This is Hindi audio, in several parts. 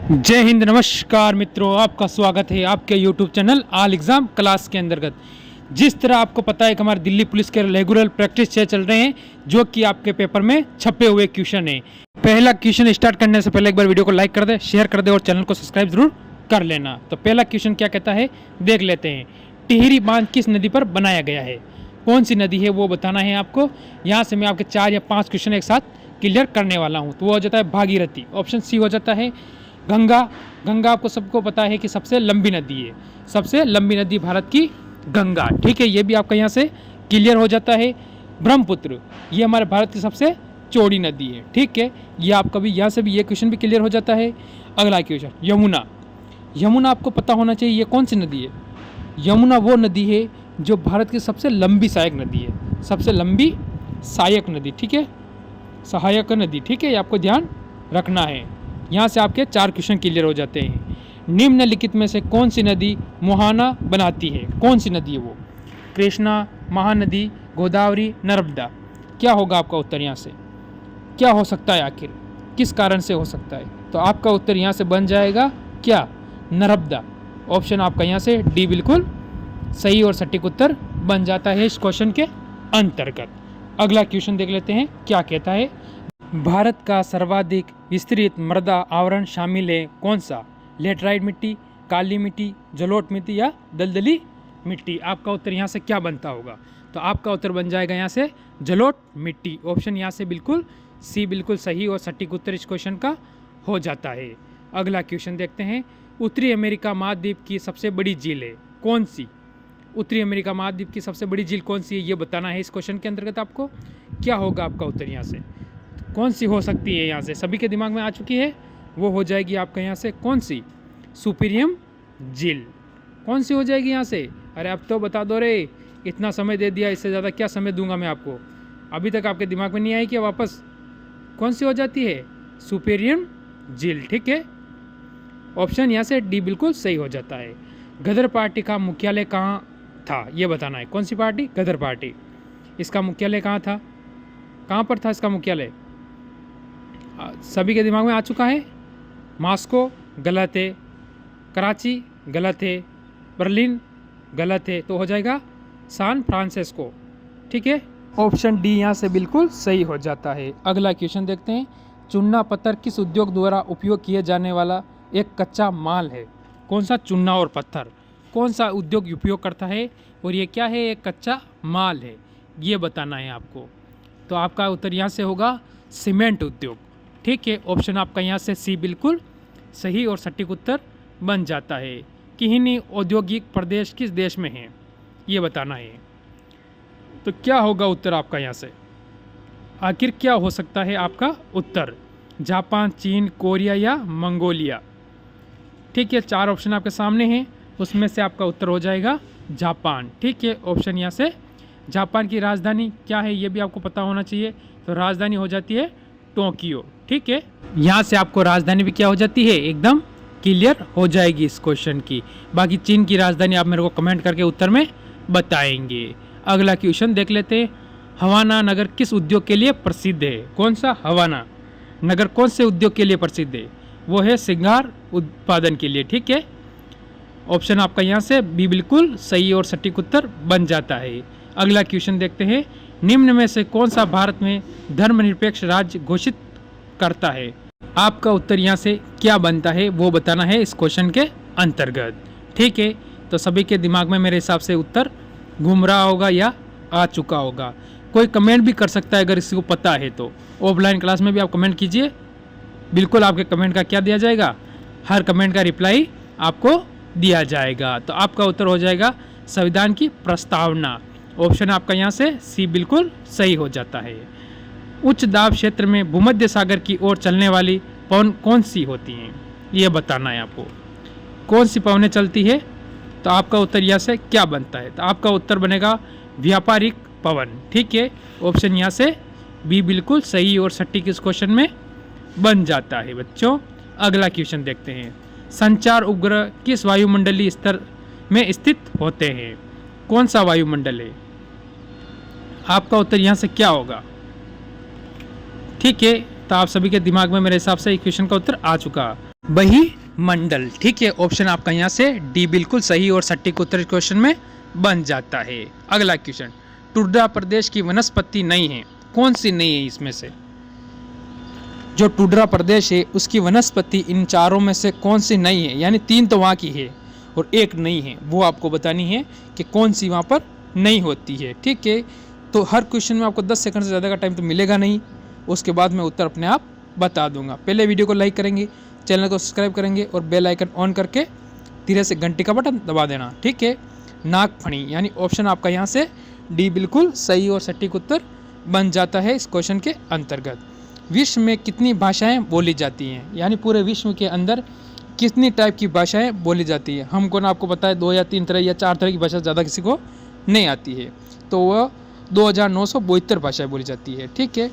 जय हिंद, नमस्कार मित्रों, आपका स्वागत है आपके YouTube channel all exam class के अंतर्गत। जिस तरह आपको पता है कि हमारे दिल्ली पुलिस के रेगुलर प्रैक्टिस चल रहे हैं, जो कि आपके पेपर में छपे हुए क्वेश्चन हैं। पहला क्वेश्चन स्टार्ट करने से पहले एक बार वीडियो को लाइक कर दे, शेयर कर दे और चैनल को सब्सक्राइब जरूर कर लेना। तो पहला क्वेश्चन क्या कहता है, देख लेते हैं। टिहरी बांध किस नदी पर बनाया गया है? कौन सी नदी है वो बताना है आपको। यहाँ से मैं आपके 4 या 5 क्वेश्चन एक साथ क्लियर करने वाला हूँ। तो वो हो जाता है भागीरथी, ऑप्शन सी हो जाता है। गंगा, गंगा आपको सबको पता है कि सबसे लंबी नदी है, सबसे लंबी नदी भारत की गंगा, ठीक है, ये भी आपका यहाँ से क्लियर हो जाता है। ब्रह्मपुत्र, ये हमारे भारत की सबसे चौड़ी नदी है, ठीक है, ये आपका भी यहाँ से भी ये क्वेश्चन भी क्लियर हो जाता है। अगला क्वेश्चन, यमुना, यमुना आपको पता होना चाहिए ये कौन सी नदी है। यमुना वो नदी है जो भारत की सबसे लंबी सहायक नदी है, सबसे लंबी सहायक नदी, ठीक है, सहायक नदी, ठीक है, ये आपको ध्यान रखना है। यहाँ से आपके 4 क्वेश्चन क्लियर हो जाते हैं। निम्नलिखित में से कौन सी नदी मुहाना बनाती है? कौन सी नदी है वो? कृष्णा, महानदी, गोदावरी, नर्मदा। क्या होगा आपका उत्तर? यहाँ से क्या हो सकता है, आखिर किस कारण से हो सकता है? तो आपका उत्तर यहाँ से बन जाएगा क्या? नर्मदा। ऑप्शन आपका यहाँ से डी बिल्कुल सही और सटीक उत्तर बन जाता है इस क्वेश्चन के अंतर्गत। अगला क्वेश्चन देख लेते हैं क्या कहता है। भारत का सर्वाधिक विस्तृत मृदा आवरण शामिल है कौन सा? लेटराइट मिट्टी, काली मिट्टी, जलोढ़ मिट्टी या दलदली मिट्टी। आपका उत्तर यहाँ से क्या बनता होगा? तो आपका उत्तर बन जाएगा यहाँ से जलोढ़ मिट्टी। ऑप्शन यहाँ से बिल्कुल सी बिल्कुल सही और सटीक उत्तर इस क्वेश्चन का हो जाता है। अगला क्वेश्चन देखते हैं। उत्तरी अमेरिका महाद्वीप की सबसे बड़ी झील है कौन सी? उत्तरी अमेरिका महाद्वीप की सबसे बड़ी झील कौन सी है, ये बताना है इस क्वेश्चन के अंतर्गत। आपको क्या होगा आपका उत्तर? यहाँ से कौन सी हो सकती है? यहाँ से सभी के दिमाग में आ चुकी है, वो हो जाएगी आपका यहाँ से कौन सी? सुपीरियम झील। कौन सी हो जाएगी यहाँ से? अरे अब तो बता दो रे, इतना समय दे दिया, इससे ज़्यादा क्या समय दूंगा मैं आपको। अभी तक आपके दिमाग में नहीं आई क्या वापस? कौन सी हो जाती है? सुपीरियम झील, ठीक है, ऑप्शन यहाँ से डी बिल्कुल सही हो जाता है। गदर पार्टी का मुख्यालय कहाँ था, ये बताना है। कौन सी पार्टी? गदर पार्टी। इसका मुख्यालय कहाँ था, कहाँ पर था इसका मुख्यालय? सभी के दिमाग में आ चुका है। मॉस्को गलत है, कराची गलत है, बर्लिन गलत है, तो हो जाएगा सैन फ्रांसिस्को, ठीक है, ऑप्शन डी यहाँ से बिल्कुल सही हो जाता है। अगला क्वेश्चन देखते हैं। चूना पत्थर किस उद्योग द्वारा उपयोग किए जाने वाला एक कच्चा माल है? कौन सा चूना और पत्थर, कौन सा उद्योग उपयोग करता है और ये क्या है? एक कच्चा माल है, ये बताना है आपको। तो आपका उत्तर यहाँ से होगा सीमेंट उद्योग, ठीक है, ऑप्शन आपका यहाँ से सी बिल्कुल सही और सटीक उत्तर बन जाता है। किन्हीं औद्योगिक प्रदेश किस देश में है, ये बताना है। तो क्या होगा उत्तर आपका यहाँ से? आखिर क्या हो सकता है आपका उत्तर? जापान, चीन, कोरिया या मंगोलिया, ठीक है, 4 ऑप्शन आपके सामने हैं, उसमें से आपका उत्तर हो जाएगा जापान, ठीक है, ऑप्शन यहाँ से। जापान की राजधानी क्या है ये भी आपको पता होना चाहिए। तो राजधानी हो जाती है टोक्यो, ठीक है, यहाँ से आपको राजधानी भी क्या हो जाती है, एकदम क्लियर हो जाएगी इस क्वेश्चन की। बाकी चीन की राजधानी आप मेरे को कमेंट करके उत्तर में बताएंगे। अगला क्वेश्चन देख लेते हैं। हवाना नगर किस उद्योग के लिए प्रसिद्ध है? कौन सा हवाना नगर कौन से उद्योग के लिए प्रसिद्ध है? वो है श्रृंगार उत्पादन के लिए, ठीक है, ऑप्शन आपका यहाँ से बी बिल्कुल सही और सटीक उत्तर बन जाता है। अगला क्वेश्चन देखते हैं। निम्न में से कौन सा भारत में धर्मनिरपेक्ष राज्य घोषित करता है? आपका उत्तर यहाँ से क्या बनता है वो बताना है इस क्वेश्चन के अंतर्गत, ठीक है। तो सभी के दिमाग में मेरे हिसाब से उत्तर घूम रहा होगा या आ चुका होगा। कोई कमेंट भी कर सकता है अगर किसी को पता है तो। ऑफलाइन क्लास में भी आप कमेंट कीजिए, बिल्कुल आपके कमेंट का क्या दिया जाएगा, हर कमेंट का रिप्लाई आपको दिया जाएगा। तो आपका उत्तर हो जाएगा संविधान की प्रस्तावना, ऑप्शन आपका यहाँ से सी बिल्कुल सही हो जाता है। उच्च दाब क्षेत्र में भूमध्य सागर की ओर चलने वाली पवन कौन सी होती हैं, ये बताना है आपको। कौन सी पवनें चलती है? तो आपका उत्तर यहाँ से क्या बनता है? तो आपका उत्तर बनेगा व्यापारिक पवन, ठीक है, ऑप्शन यहाँ से बी बिल्कुल सही और सटीक इस क्वेश्चन में बन जाता है बच्चों। अगला क्वेश्चन देखते हैं। संचार उपग्रह किस वायुमंडलीय स्तर में स्थित होते हैं? कौन सा वायुमंडल है? आपका उत्तर यहाँ से क्या होगा, ठीक है, तो आप सभी के दिमाग में मेरे हिसाब से इस क्वेश्चन का उत्तर आ चुका। बही मंडल। ठीक है, ऑप्शन आपका यहाँ से डी बिल्कुल सही और सटीक उत्तर क्वेश्चन में बन जाता है। अगला क्वेश्चन, टुंड्रा प्रदेश की वनस्पति नहीं है, कौन सी नहीं है इसमें से? जो टुंड्रा प्रदेश है उसकी वनस्पति इन चारों में से कौन सी नहीं है, यानी 3 तो वहाँ की है और एक नहीं है, वो आपको बतानी है कि कौन सी वहाँ पर नहीं होती है। ठीक है, तो हर क्वेश्चन में आपको 10 सेकंड से ज़्यादा का टाइम तो मिलेगा नहीं, उसके बाद मैं उत्तर अपने आप बता दूंगा। पहले वीडियो को लाइक करेंगे, चैनल को सब्सक्राइब करेंगे और बेल आइकन ऑन करके धीरे से घंटी का बटन दबा देना। ठीक है, नागफणी, यानी ऑप्शन आपका यहाँ से डी बिल्कुल सही और सटीक उत्तर बन जाता है इस क्वेश्चन के अंतर्गत। विश्व में कितनी भाषाएं बोली जाती हैं, यानी पूरे विश्व के अंदर कितनी टाइप की भाषाएं बोली जाती है? हमको ना आपको पता है 2 या 3 तरह या 4 तरह की भाषा ज़्यादा किसी को नहीं आती है, तो वह 2972 भाषाएं बोली जाती है। ठीक है,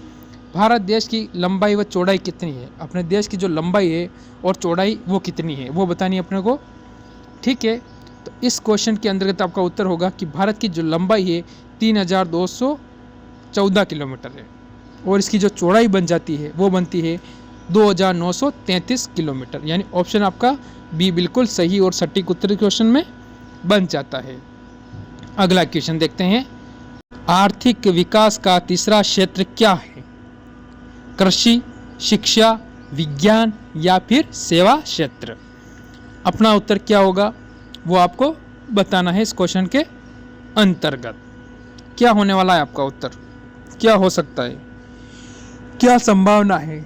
भारत देश की लंबाई व चौड़ाई कितनी है? अपने देश की जो लंबाई है और चौड़ाई वो कितनी है, वो बतानी है अपने को। ठीक है, तो इस क्वेश्चन के अंतर्गत आपका उत्तर होगा कि भारत की जो लंबाई है 3214 किलोमीटर है और इसकी जो चौड़ाई बन जाती है वो बनती है 2933 किलोमीटर, यानी ऑप्शन आपका बी बिल्कुल सही और सटीक उत्तर क्वेश्चन में बन जाता है। अगला क्वेश्चन देखते हैं, आर्थिक विकास का तीसरा क्षेत्र क्या है? कृषि, शिक्षा, विज्ञान या फिर सेवा क्षेत्र? अपना उत्तर क्या होगा वो आपको बताना है इस क्वेश्चन के अंतर्गत। क्या होने वाला है आपका उत्तर, क्या हो सकता है, क्या संभावना है?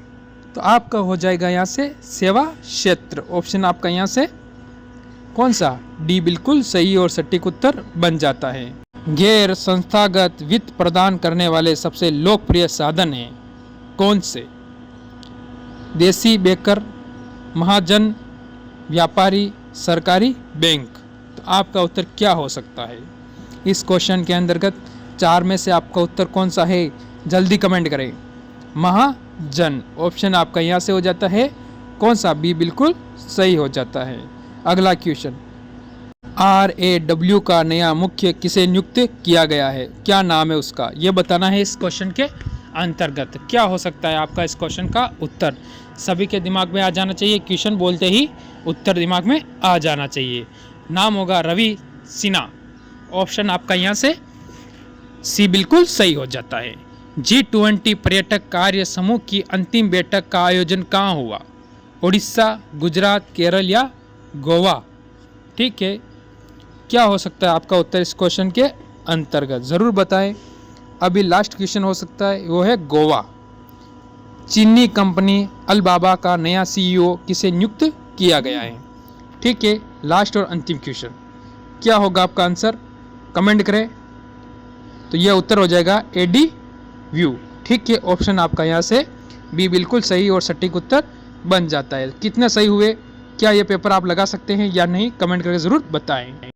तो आपका हो जाएगा यहाँ से सेवा क्षेत्र। ऑप्शन आपका यहाँ से कौन सा? डी बिल्कुल सही और सटीक उत्तर बन जाता है। गैर संस्थागत वित्त प्रदान करने वाले सबसे लोकप्रिय साधन हैं कौन से? देसी बेकर, महाजन, व्यापारी, सरकारी बैंक? तो आपका उत्तर क्या हो सकता है इस क्वेश्चन के अंतर्गत? 4 में से आपका उत्तर कौन सा है, जल्दी कमेंट करें। महाजन ऑप्शन आपका यहाँ से हो जाता है कौन सा? बी बिल्कुल सही हो जाता है। अगला क्वेश्चन, RAW का नया मुख्य किसे नियुक्त किया गया है, क्या नाम है उसका, ये बताना है इस क्वेश्चन के अंतर्गत। क्या हो सकता है आपका इस क्वेश्चन का उत्तर? सभी के दिमाग में आ जाना चाहिए, क्वेश्चन बोलते ही उत्तर दिमाग में आ जाना चाहिए। नाम होगा रवि सिन्हा। ऑप्शन आपका यहाँ से सी बिल्कुल सही हो जाता है। G20 पर्यटक कार्य समूह की अंतिम बैठक का आयोजन कहाँ हुआ? उड़ीसा, गुजरात, केरल या गोवा? ठीक है, क्या हो सकता है आपका उत्तर इस क्वेश्चन के अंतर्गत, ज़रूर बताएं। अभी लास्ट क्वेश्चन हो सकता है, वो है गोवा। चीनी कंपनी अलीबाबा का नया CEO किसे नियुक्त किया गया है? ठीक है, लास्ट और अंतिम क्वेश्चन, क्या होगा आपका आंसर, कमेंट करें। तो यह उत्तर हो जाएगा AD व्यू। ठीक है, ऑप्शन आपका यहाँ से बी बिल्कुल सही और सटीक उत्तर बन जाता है। कितने सही हुए, क्या ये पेपर आप लगा सकते हैं या नहीं, कमेंट करके ज़रूर बताएं।